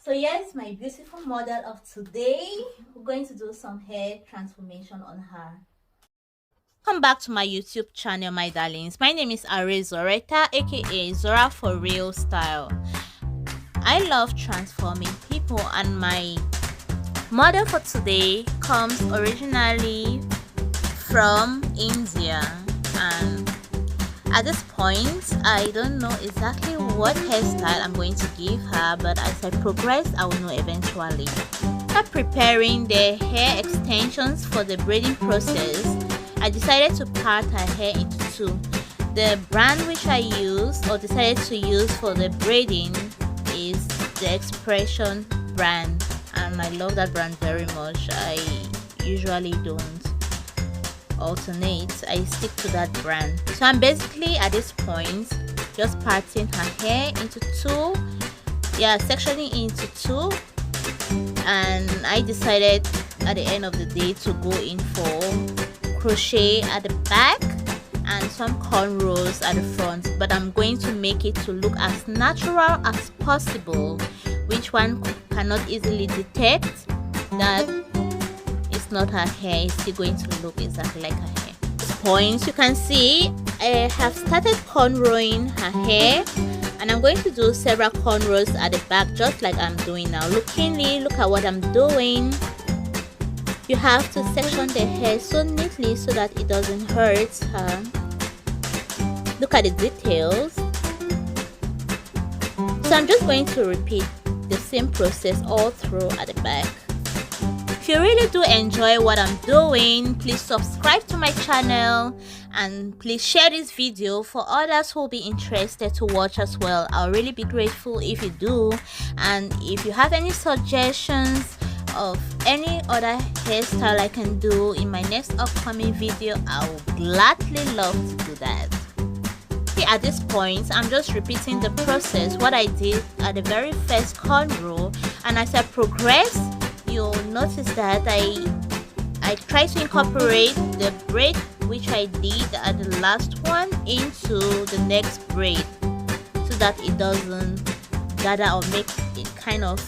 So yes, my beautiful model of today, we're going to do some hair transformation on her. Welcome back to my YouTube channel, my darlings. My name is Are Zoreta, aka Zora for Real Style. I love transforming people, and my model for today comes originally from India, and at this point I don't know exactly what hairstyle I'm going to give her, but as I progress I will know eventually. After preparing the hair extensions for the braiding process, I decided to part her hair into two. The brand which I used or decided to use for the braiding is the xpression brand, and I love that brand very much. I usually don't alternate, I stick to that brand. So I'm basically at this point just parting her hair into two, sectioning into two, and I decided at the end of the day to go in for crochet at the back and some cornrows at the front, but I'm going to make it to look as natural as possible, which one cannot easily detect that it's not her hair. It's still going to look exactly like her hair. At this point you can see I have started cornrowing her hair, and I'm going to do several cornrows at the back just like I'm doing now. Look at what I'm doing. You have to section the hair so neatly so that it doesn't hurt her. Look at the details. So I'm just going to repeat the same process all through at the back. If you really do enjoy what I'm doing, please subscribe to my channel and please share this video for others who will be interested to watch as well. I'll really be grateful if you do, and if you have any suggestions of any other hairstyle I can do in my next upcoming video, I would gladly love to do that. At this point I'm just repeating the process what I did at the very first cornrow, and as I progress you'll notice that I try to incorporate the braid which I did at the last one into the next braid so that it doesn't gather or make it kind of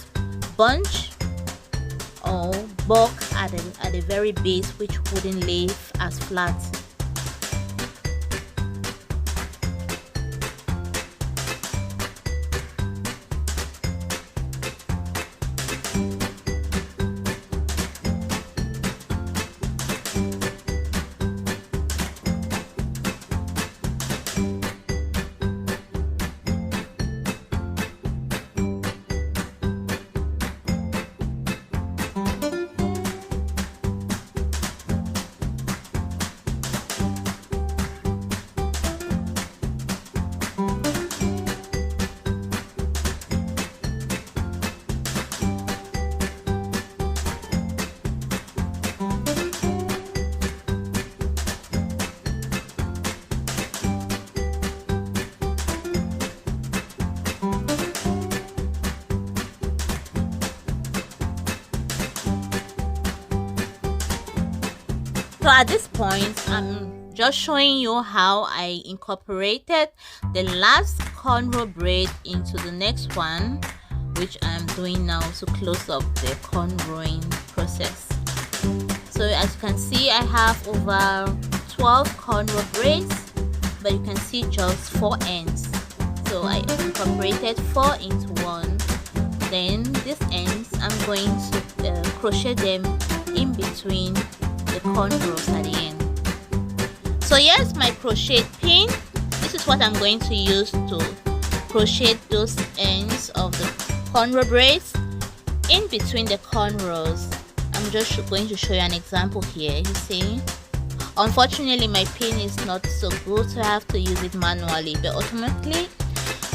bunch or bulk at the very base, which wouldn't leave as flat. So at this point I'm just showing you how I incorporated the last cornrow braid into the next one, which I'm doing now to close up the cornrowing process. So as you can see I have over 12 cornrow braids, but you can see just 4 ends. So I incorporated 4 into one. Then these ends I'm going to crochet them in between the cornrows at the end. So here's my crochet pin. This is what I'm going to use to crochet those ends of the cornrow braids in between the cornrows. I'm just going to show you an example here. You see, unfortunately my pin is not so good, so I have to use it manually, but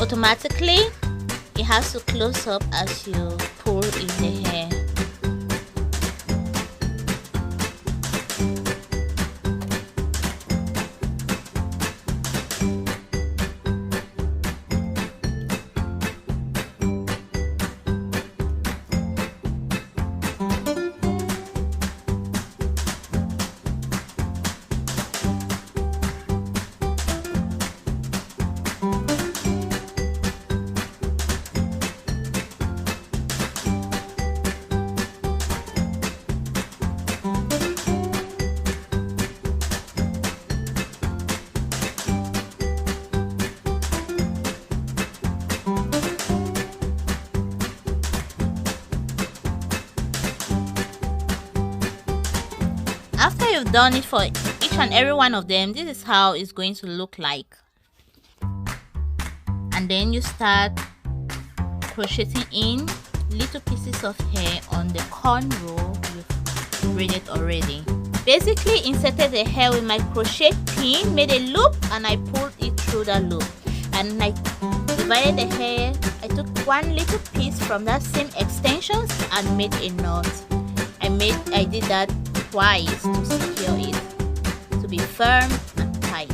automatically it has to close up as you pull in the hair. After you've done it for each and every one of them, this is how it's going to look like. And then you start crocheting in little pieces of hair on the cornrow you've braided already. Basically inserted the hair with my crochet pin, made a loop, and I pulled it through the loop. And I divided the hair. I took one little piece from that same extensions and made a knot. I did that twice to secure it to be firm and tight.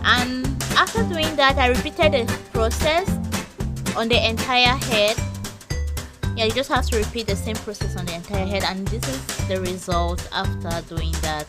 And after doing that, I repeated the process on the entire head. Yeah, you just have to repeat the same process on the entire head, and this is the result after doing that.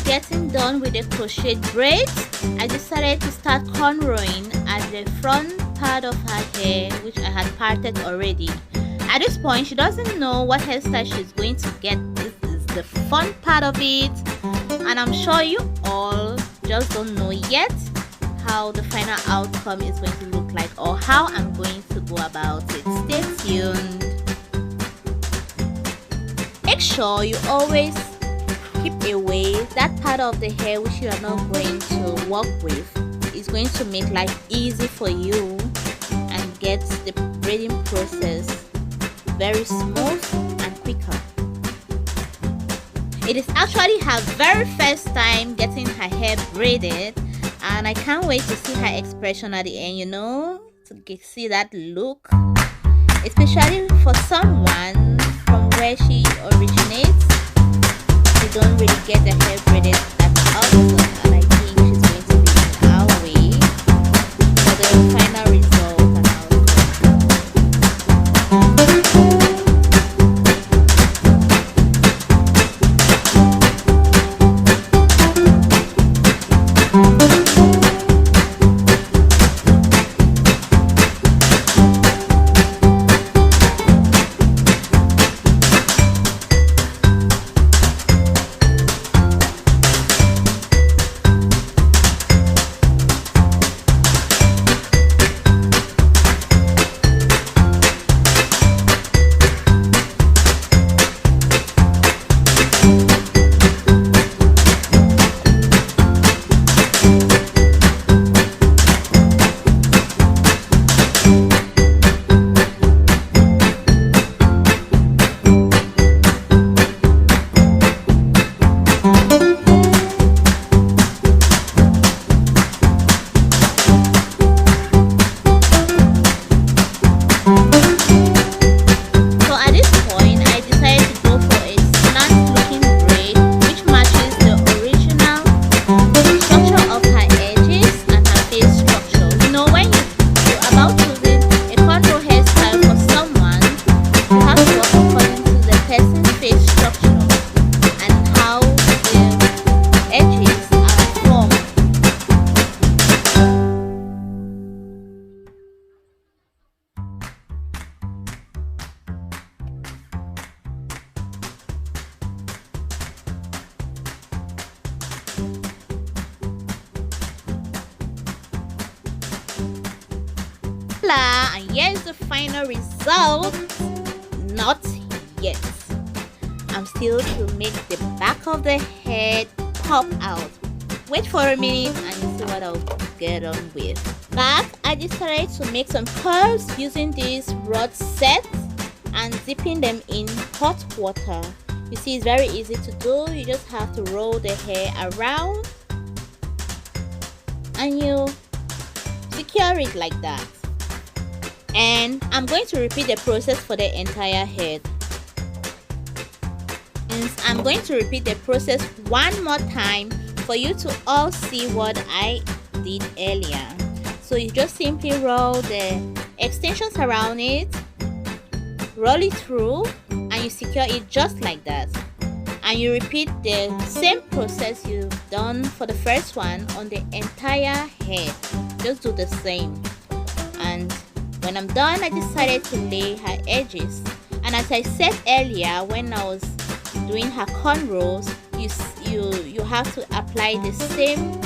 Getting done with the crochet braids, I decided to start cornrowing at the front part of her hair, which I had parted already. At this point, she doesn't know what hairstyle she's going to get. This is the fun part of it, and I'm sure you all just don't know yet how the final outcome is going to look like, or how I'm going to go about it. Stay tuned. Make sure you always keep away that part of the hair which you are not going to work with. It's going to make life easy for you and get the braiding process very smooth and quicker. It is actually her very first time getting her hair braided, and I can't wait to see her expression at the end, you know, to see that look, especially for someone from where she originates. You don't really get the hair braided that often, and I think she's going to be in our way for the final result and and here's the final result. Not yet. I'm still to make the back of the head pop out. Wait for a minute and you see what I'll get on with. Back, I decided to make some curves using these rod sets and dipping them in hot water. You see, it's very easy to do. You just have to roll the hair around and you secure it like that. And I'm going to repeat the process for the entire head. And I'm going to repeat the process one more time for you to all see what I did earlier. So you just simply roll the extensions around it, roll it through, and you secure it just like that. And you repeat the same process you've done for the first one on the entire head. Just do the same. And when I'm done, I decided to lay her edges. And as I said earlier, when I was doing her cornrows, you have to apply the same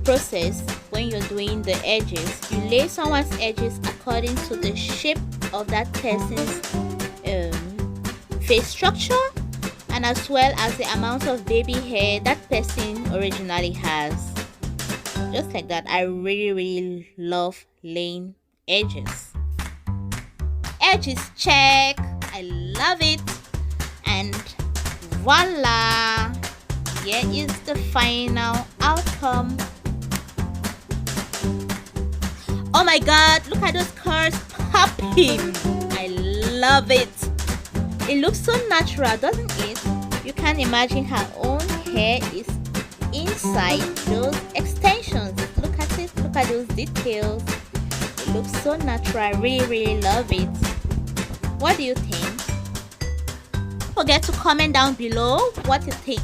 process when you're doing the edges. You lay someone's edges according to the shape of that person's face structure, and as well as the amount of baby hair that person originally has. Just like that. I really love laying edges. Edges check. I love it. And voila, here is the final outcome. Oh my god, look at those curls popping. I love it. It looks so natural, doesn't it? You can imagine her own hair is inside those extensions. Look at it. Look at those details. It looks so natural. I really love it. What do you think? Don't forget to comment down below what you think.